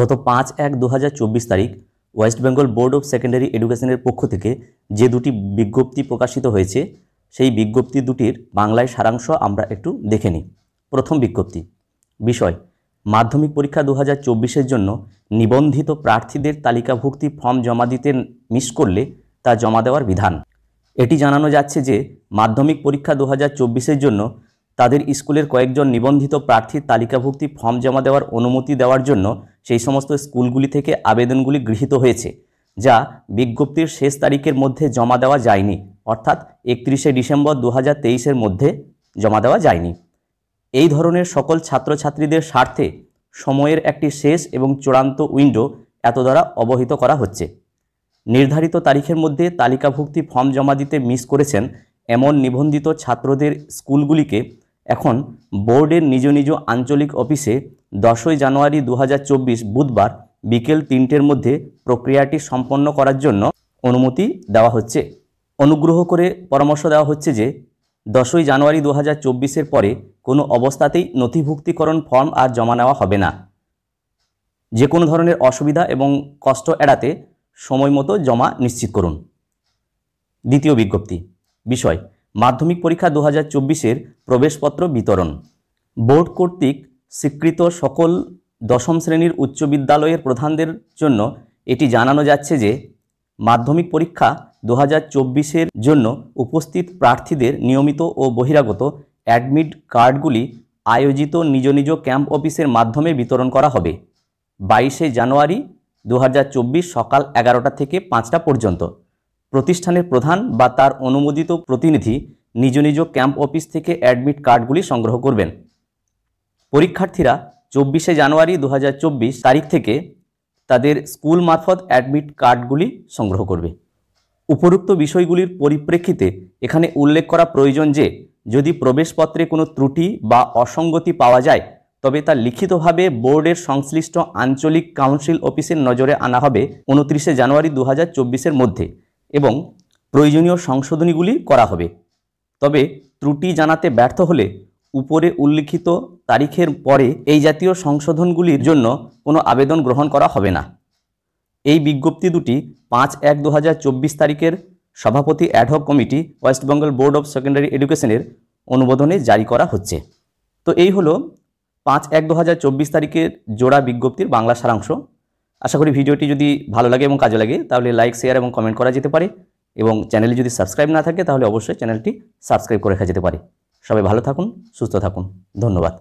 গত 5/1/2024 তারিখ West Bengal board of secondary এডুকেশনের পক্ষ থেকে যে দুটি বিজ্ঞপ্তি প্রকাশিত হয়েছে সেই বিজ্ঞপ্তি দুটির বাংলায় সারাংশ আমরা একটু দেখে নিই। প্রথম বিজ্ঞপ্তি, বিষয় মাধ্যমিক পরীক্ষা 2024-এর জন্য নিবন্ধিত প্রার্থীদের তালিকাভুক্তি ফর্ম জমা দিতে মিস করলে তা জমা দেওয়ার বিধান। এটি জানানো যাচ্ছে যে মাধ্যমিক পরীক্ষা 2024-এর জন্য তাদের স্কুলের কয়েকজন নিবন্ধিত প্রার্থীর তালিকাভুক্তি ফর্ম জমা দেওয়ার অনুমতি দেওয়ার জন্য সেই সমস্ত স্কুলগুলি থেকে আবেদনগুলি গৃহীত হয়েছে, যা বিজ্ঞপ্তির শেষ তারিখের মধ্যে জমা দেওয়া যায়নি, অর্থাৎ 31শে ডিসেম্বর 2023-এর মধ্যে জমা দেওয়া যায়নি। এই ধরনের সকল ছাত্রছাত্রীদের স্বার্থে সময়ের একটি শেষ এবং চূড়ান্ত উইন্ডো এত দ্বারা অবহিত করা হচ্ছে। নির্ধারিত তারিখের মধ্যে তালিকাভুক্তি ফর্ম জমা দিতে মিস করেছেন এমন নিবন্ধিত ছাত্রদের স্কুলগুলিকে এখন বোর্ডের নিজ নিজ আঞ্চলিক অফিসে 10ই জানুয়ারি 2024 বুধবার বিকেল 3টের মধ্যে প্রক্রিয়াটি সম্পন্ন করার জন্য অনুমতি দেওয়া হচ্ছে। অনুগ্রহ করে পরামর্শ দেওয়া হচ্ছে যে 10ই জানুয়ারি 2024-এর পরে কোনো অবস্থাতেই নথিভুক্তিকরণ ফর্ম আর জমা নেওয়া হবে না। যে কোনো ধরনের অসুবিধা এবং কষ্ট এড়াতে সময় মতো জমা নিশ্চিত করুন। দ্বিতীয় বিজ্ঞপ্তি, বিষয় মাধ্যমিক পরীক্ষা 2024-এর প্রবেশপত্র বিতরণ। বোর্ড কর্তৃক স্বীকৃত সকল দশম শ্রেণীর উচ্চ বিদ্যালয়ের প্রধানদের জন্য এটি জানানো যাচ্ছে যে মাধ্যমিক পরীক্ষা 2024-এর জন্য উপস্থিত প্রার্থীদের নিয়মিত ও বহিরাগত অ্যাডমিট কার্ডগুলি আয়োজিত নিজ নিজ ক্যাম্প অফিসের মাধ্যমে বিতরণ করা হবে 22শে জানুয়ারি 2024 সকাল 11টা থেকে 5টা পর্যন্ত। প্রতিষ্ঠানের প্রধান বা তার অনুমোদিত প্রতিনিধি নিজ নিজ ক্যাম্প অফিস থেকে অ্যাডমিট কার্ডগুলি সংগ্রহ করবেন। পরীক্ষার্থীরা 24শে জানুয়ারি 2024 তারিখ থেকে তাদের স্কুল মারফত অ্যাডমিট কার্ডগুলি সংগ্রহ করবে। উপরোক্ত বিষয়গুলির পরিপ্রেক্ষিতে এখানে উল্লেখ করা প্রয়োজন যে যদি প্রবেশপত্রে কোনো ত্রুটি বা অসঙ্গতি পাওয়া যায় তবে তা লিখিতভাবে বোর্ডের সংশ্লিষ্ট আঞ্চলিক কাউন্সিল অফিসের নজরে আনা হবে 29শে জানুয়ারি 2024-এর মধ্যে এবং প্রয়োজনীয় সংশোধনীগুলি করা হবে। তবে ত্রুটি জানাতে ব্যর্থ হলে উপরে উল্লিখিত তারিখের পরে এই জাতীয় সংশোধনগুলির জন্য কোনো আবেদন গ্রহণ করা হবে না। এই বিজ্ঞপ্তি দুটি 5/1/2024 তারিখের সভাপতি ad hoc committee West Bengal board of secondary এডুকেশনের অনুমোদনে জারি করা হচ্ছে। তো এই হলো 5/1/2024 তারিখের জোড়া বিজ্ঞপ্তির বাংলা সারাংশ। আশা করি ভিডিওটি যদি ভালো লাগে এবং কাজে লাগে তাহলে লাইক, শেয়ার এবং কমেন্ট করা যেতে পারে এবং চ্যানেলে যদি সাবস্ক্রাইব না থাকে তাহলে অবশ্যই চ্যানেলটি সাবস্ক্রাইব করে রাখা যেতে পারে। সবাই ভালো থাকুন, সুস্থ থাকুন, ধন্যবাদ।